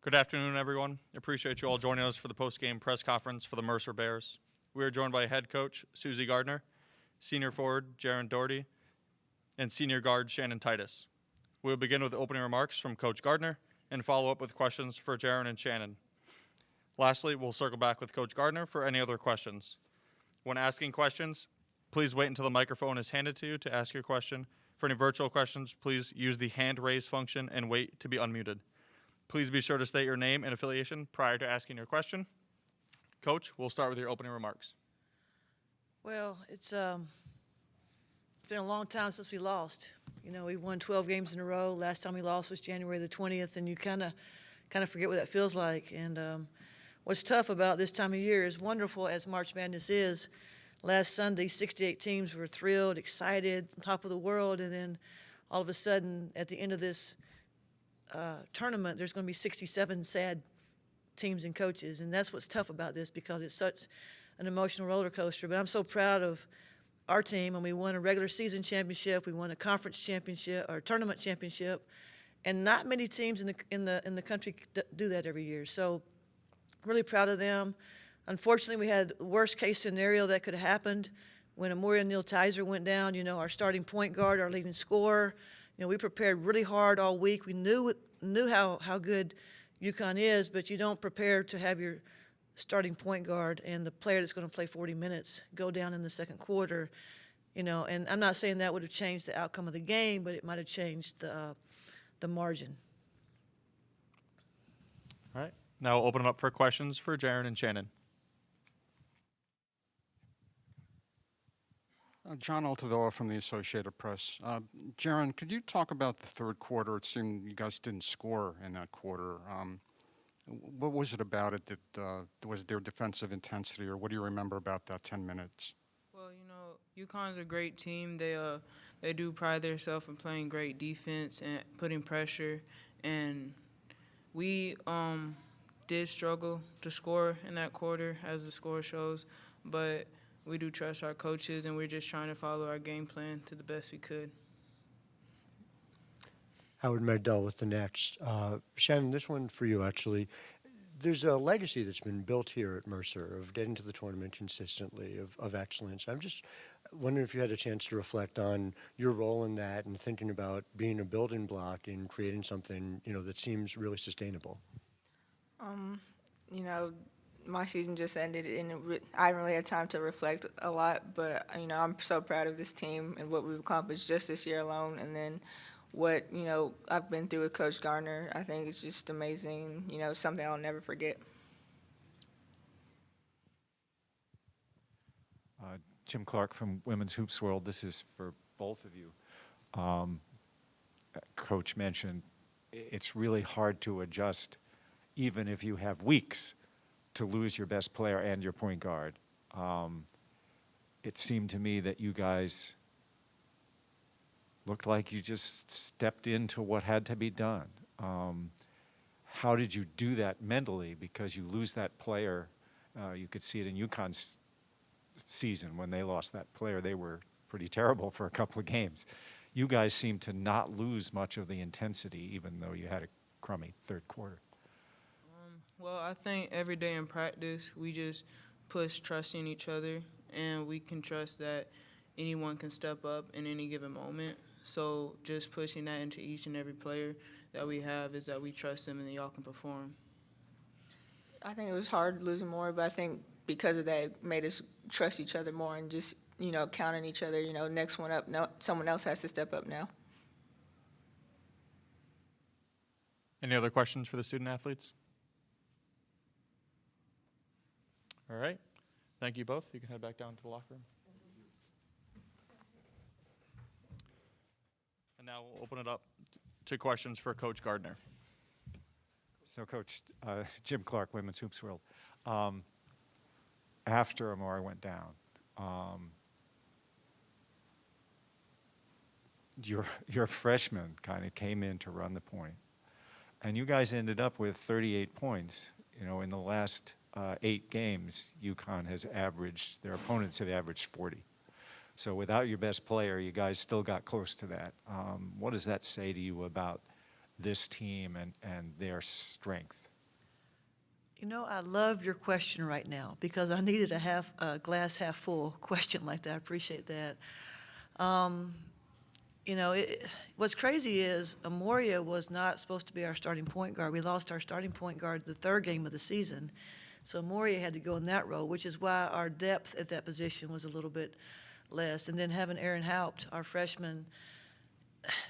Good afternoon, everyone. Appreciate you all joining us for the post-game press conference for the Mercer Bears. We are joined by head coach Susie Gardner, senior forward Jaron Doherty, and senior guard Shannon Titus. We will begin with opening remarks from Coach Gardner and follow up with questions for Jaron and Shannon. Lastly, we'll circle back with Coach Gardner for any other questions. When asking questions, please wait until the microphone is handed to you to ask your question. For any virtual questions, please use the hand raise function and wait to be unmuted. Please be sure to state your name and affiliation prior to asking your question. Coach, we'll start with your opening remarks. Well, it's been a long time since we lost. You know, we won 12 games in a row. Last time we lost was January the 20th, and you kind of forget what that feels like. And what's tough about this time of year is wonderful as March Madness is. Last Sunday, 68 teams were thrilled, excited, top of the world, and then all of a sudden, at the end of this tournament, there's going to be 67 sad teams and coaches, and that's what's tough about this because it's such an emotional roller coaster. But I'm so proud of our team, and we won a regular season championship, we won a conference championship or tournament championship, and not many teams in the country do that every year. So, really proud of them. Unfortunately, we had the worst case scenario that could have happened when Amoria Neal Tizer went down. You know, our starting point guard, our leading scorer. You know, we prepared really hard all week. We knew how good UConn is, but you don't prepare to have your starting point guard and the player that's going to play 40 minutes go down in the second quarter. You know, and I'm not saying that would have changed the outcome of the game, but it might have changed the margin. All right. Now we'll open it up for questions for Jaron and Shannon. John Altavilla from the Associated Press. Jaron, could you talk about the third quarter? It seemed you guys didn't score in that quarter. What was it about it that was there defensive intensity, or what do you remember about that 10 minutes? Well, you know, UConn's a great team. They do pride themselves in playing great defense and putting pressure, and we did struggle to score in that quarter, as the score shows, but we do trust our coaches, and we're just trying to follow our game plan to the best we could. Howard Magdell with the Next. Shannon, this one for you, actually. There's a legacy that's been built here at Mercer of getting to the tournament consistently, of excellence. I'm just wondering if you had a chance to reflect on your role in that and thinking about being a building block in creating something, you know, that seems really sustainable. You know, my season just ended, and I haven't really had time to reflect a lot, but, you know, I'm so proud of this team and what we've accomplished just this year alone, and then what, you know, I've been through with Coach Gardner. I think it's just amazing, you know, something I'll never forget. Jim Clark from Women's Hoops World. This is for both of you. Coach mentioned it's really hard to adjust even if you have weeks to lose your best player and your point guard. It seemed to me that you guys looked like you just stepped into what had to be done. How did you do that mentally? Because you lose that player. You could see it in UConn's season when they lost that player. They were pretty terrible for a couple of games. You guys seemed to not lose much of the intensity, even though you had a crummy third quarter. Well, I think every day in practice, we just push trust in each other, and we can trust that anyone can step up in any given moment. So just pushing that into each and every player that we have is that we trust them and they all can perform. I think it was hard losing more, but I think because of that, it made us trust each other more and just, you know, count on each other. You know, next one up, no, someone else has to step up now. Any other questions for the student athletes? All right. Thank you both. You can head back down to the locker room. And now we'll open it up to questions for Coach Gardner. So, Coach, Jim Clark, Women's Hoops World. After Amari went down, your freshman kind of came in to run the point, and you guys ended up with 38 points. You know, in the last 8 games, UConn has averaged, their opponents have averaged 40. So without your best player, you guys still got close to that. What does that say to you about this team and their strength? You know, I love your question right now because I needed a glass half full question like that. I appreciate that. You know, what's crazy is Amoria was not supposed to be our starting point guard. We lost our starting point guard the third game of the season. So Amoria had to go in that role, which is why our depth at that position was a little bit less. And then having Aaron Haupt, our freshman,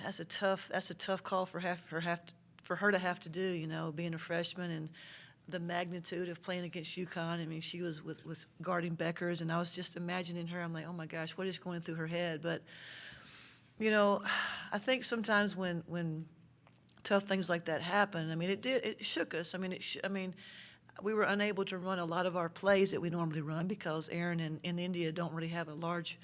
that's a tough call for her to have to do, you know, being a freshman and the magnitude of playing against UConn. I mean, she was with guarding Beckers, and I was just imagining her. I'm like, oh my gosh, what is going through her head? But you know, I think sometimes when tough things like that happen, I mean, it shook us. I mean, we were unable to run a lot of our plays that we normally run because Aaron and India don't really have a large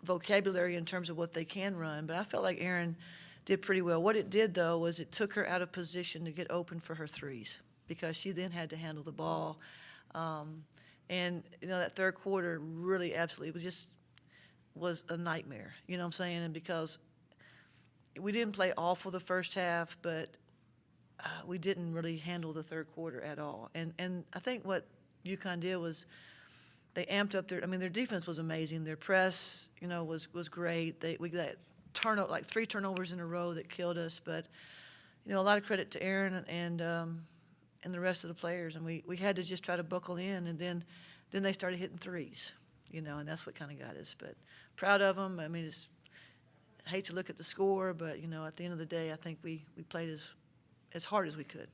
vocabulary in terms of what they can run. But I felt like Aaron did pretty well. What it did, though, was it took her out of position to get open for her threes because she then had to handle the ball. And, you know, that third quarter really absolutely was a nightmare, you know what I'm saying? And because we didn't play awful the first half, but we didn't really handle the third quarter at all. And I think what UConn did was they amped up their defense was amazing. Their press, you know, was great. We got like 3 turnovers in a row that killed us. But, you know, a lot of credit to Aaron and the rest of the players. And we had to just try to buckle in, and then they started hitting threes, you know, and that's what kind of got us. But proud of them. I mean, I hate to look at the score, but, you know, at the end of the day, I think we played as hard as we could.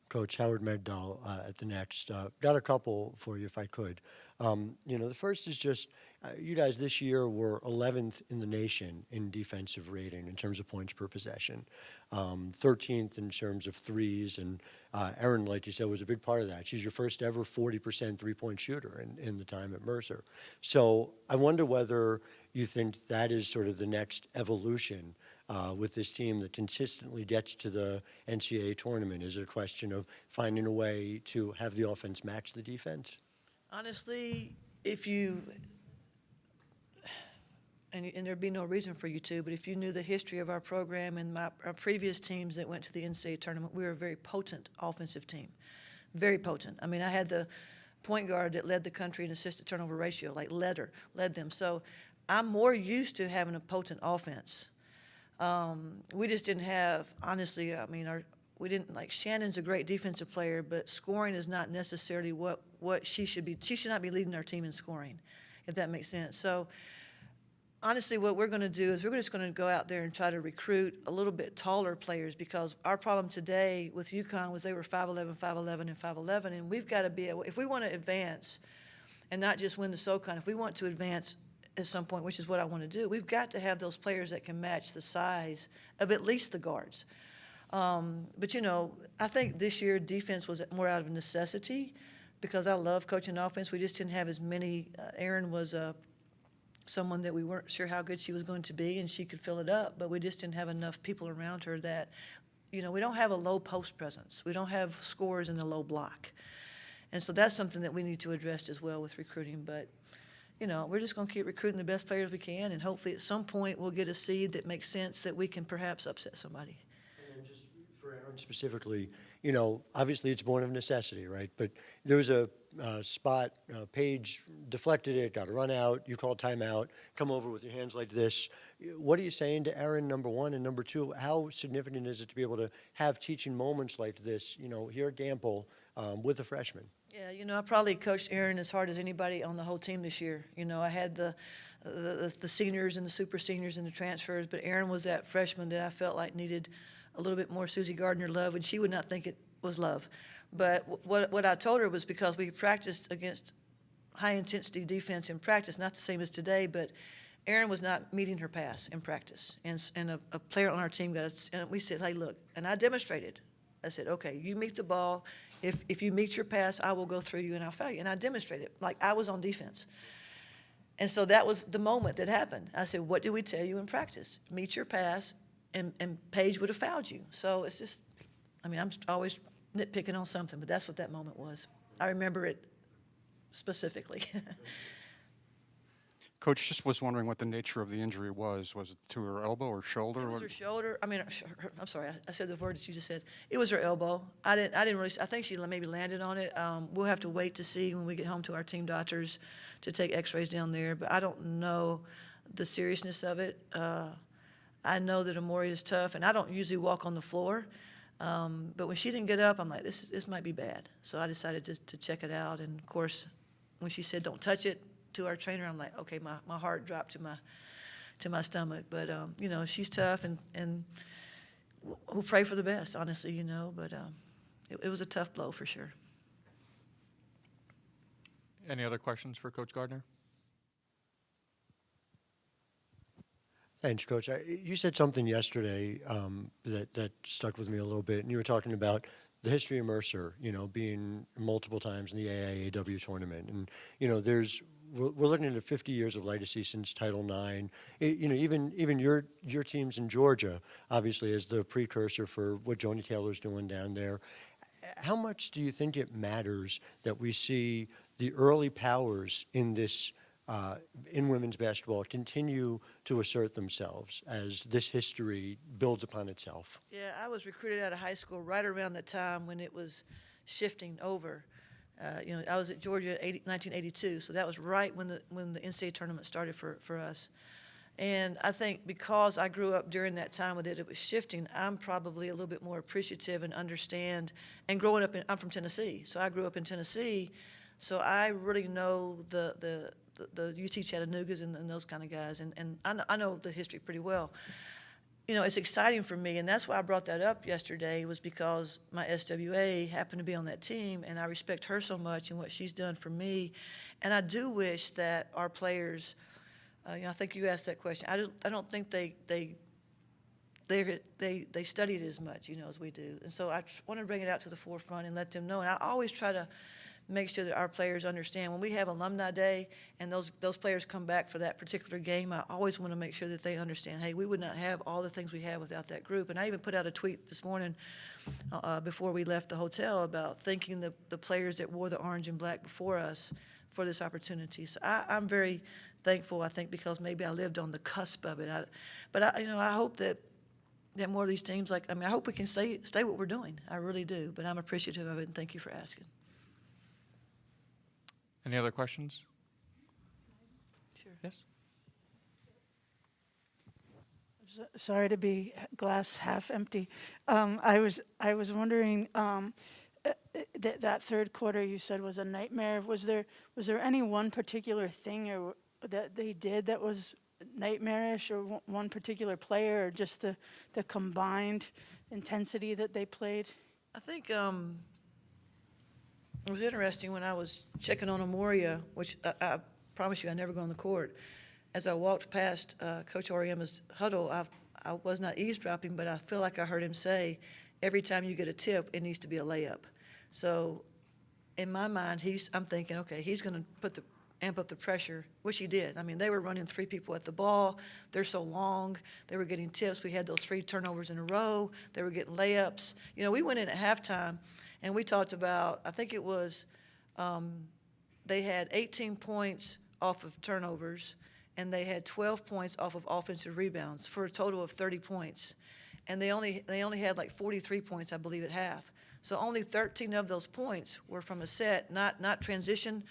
Coach Howard Megdal at the Next. Got a couple for you if I could. You know, the first is just you guys this year were 11th in the nation in defensive rating in terms of points per possession, 13th in terms of threes, and Erin, like you said, was a big part of that. She's your first ever 40% three-point shooter in the time at Mercer. So I wonder whether you think that is sort of the next evolution with this team that consistently gets to the NCAA tournament. Is it a question of finding a way to have the offense match the defense? Honestly, and there'd be no reason for you to, but if you knew the history of our program and our previous teams that went to the NCAA tournament, we were a very potent offensive team, very potent. I mean, I had the point guard that led the country in assist to turnover ratio, like led them. So I'm more used to having a potent offense. We just didn't have, honestly, I mean, we didn't, like, Shannon's a great defensive player, but scoring is not necessarily what she should be. She should not be leading our team in scoring, if that makes sense. So honestly, what we're going to do is we're just going to go out there and try to recruit a little bit taller players, because our problem today with UConn was they were 5'11", 5'11", and 5'11", and we've got to be able, if we want to advance and not just win the SoCon, if we want to advance at some point, which is what I want to do, we've got to have those players that can match the size of at least the guards. But, you know, I think this year defense was more out of necessity because I love coaching offense. We just didn't have as many. Erin was someone that we weren't sure how good she was going to be, and she could fill it up, but we just didn't have enough people around her that, you know, we don't have a low post presence. We don't have scores in the low block. And so that's something that we need to address as well with recruiting. But, you know, we're just going to keep recruiting the best players we can, and hopefully at some point we'll get a seed that makes sense that we can perhaps upset somebody. And then just for Aaron specifically, you know, obviously it's born of necessity, right? But there was a spot, Paige deflected it, got a run out, you called timeout, come over with your hands like this. What are you saying to Aaron, number one, and number two, how significant is it to be able to have teaching moments like this, you know, here at Gamble with a freshman? Yeah, you know, I probably coached Aaron as hard as anybody on the whole team this year. You know, I had the seniors and the super seniors and the transfers, but Aaron was that freshman that I felt like needed a little bit more Susie Gardner love, and she would not think it was love. But what I told her was because we practiced against high-intensity defense in practice, not the same as today, but Aaron was not meeting her pass in practice. And a player on our team got us, and we said, hey, look, and I demonstrated. I said, okay, you meet the ball. If you meet your pass, I will go through you and I'll foul you. And I demonstrated, like I was on defense. And so that was the moment that happened. I said, what did we tell you in practice? Meet your pass, and Paige would have fouled you. So it's just, I mean, I'm always nitpicking on something, but that's what that moment was. I remember it specifically. Coach, just was wondering what the nature of the injury was. Was it to her elbow or shoulder? It was What- her shoulder. I mean, I'm sorry. I said the word that you just said. It was her elbow. I didn't really. I think she maybe landed on it. We'll have to wait to see when we get home to our team doctors to take X-rays down there. But I don't know the seriousness of it. I know that Amori is tough, and I don't usually walk on the floor. But when she didn't get up, I'm like, this might be bad. So I decided to check it out. And of course, when she said don't touch it to our trainer, I'm like, okay, my heart dropped to my stomach. But you know, she's tough, and we'll pray for the best, honestly, you know. But it was a tough blow for sure. Any other questions for Coach Gardner? Thanks, Coach. You said something yesterday that stuck with me a little bit, and you were talking about the history of Mercer, you know, being multiple times in the AAAW tournament, and you know, we're looking at 50 years of legacy since Title IX. You know, even your teams in Georgia, obviously, as the precursor for what Joni Taylor's doing down there. How much do you think it matters that we see the early powers in this? In women's basketball continue to assert themselves as this history builds upon itself? Yeah, I was recruited out of high school right around the time when it was shifting over. You know, I was at Georgia in 1982, so that was right when the NCAA tournament started for us. And I think because I grew up during that time when it was shifting, I'm probably a little bit more appreciative and understand. And growing up, I'm from Tennessee, so I grew up in Tennessee, so I really know the UT Chattanoogas and those kind of guys, and I know the history pretty well. You know, it's exciting for me, and that's why I brought that up yesterday, was because my SWA happened to be on that team, and I respect her so much and what she's done for me. And I do wish that our players, you know, I think you asked that question. I don't think they study it as much, you know, as we do. And so I want to bring it out to the forefront and let them know. And I always try to make sure that our players understand when we have Alumni Day and those players come back for that particular game, I always want to make sure that they understand, hey, we would not have all the things we have without that group. And I even put out a tweet this morning before we left the hotel about thanking the players that wore the orange and black before us for this opportunity. So I'm very thankful, I think, because maybe I lived on the cusp of it. But you know, I hope that more of these teams, I hope we can stay what we're doing. I really do. But I'm appreciative of it, and thank you for asking. Any other questions? Sure. Yes. Sorry to be glass half empty. I was wondering that third quarter you said was a nightmare. Was there any one particular thing that they did that was nightmarish, or one particular player, or just the combined intensity that they played? I think it was interesting when I was checking on Amoria, which I promise you I never go on the court. As I walked past Coach Oriema's huddle, I was not eavesdropping, but I feel like I heard him say, every time you get a tip, it needs to be a layup. So in my mind, I'm thinking, okay, he's going to amp up the pressure, which he did. I mean, they were running 3 people at the ball. They're so long. They were getting tips. We had those 3 turnovers in a row. They were getting layups. You know, we went in at halftime, and we talked about, I think it was, they had 18 points off of turnovers, and they had 12 points off of offensive rebounds for a total of 30 points. And they only had like 43 points, I believe, at half. So only 13 of those points were from a set, not transition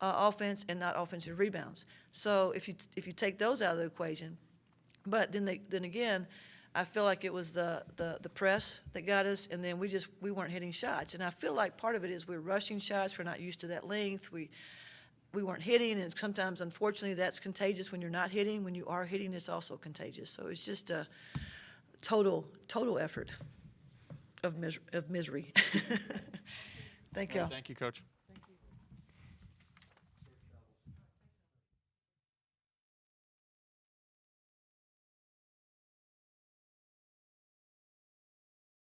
offense and not offensive rebounds. So if you take those out of the equation, but then again, I feel like it was the press that got us, and then we weren't hitting shots. And I feel like part of it is we're rushing shots. We're not used to that length. We weren't hitting, and sometimes, unfortunately, that's contagious when you're not hitting. When you are hitting, it's also contagious. So it's just a total effort of misery. Thank you. Thank you, Coach.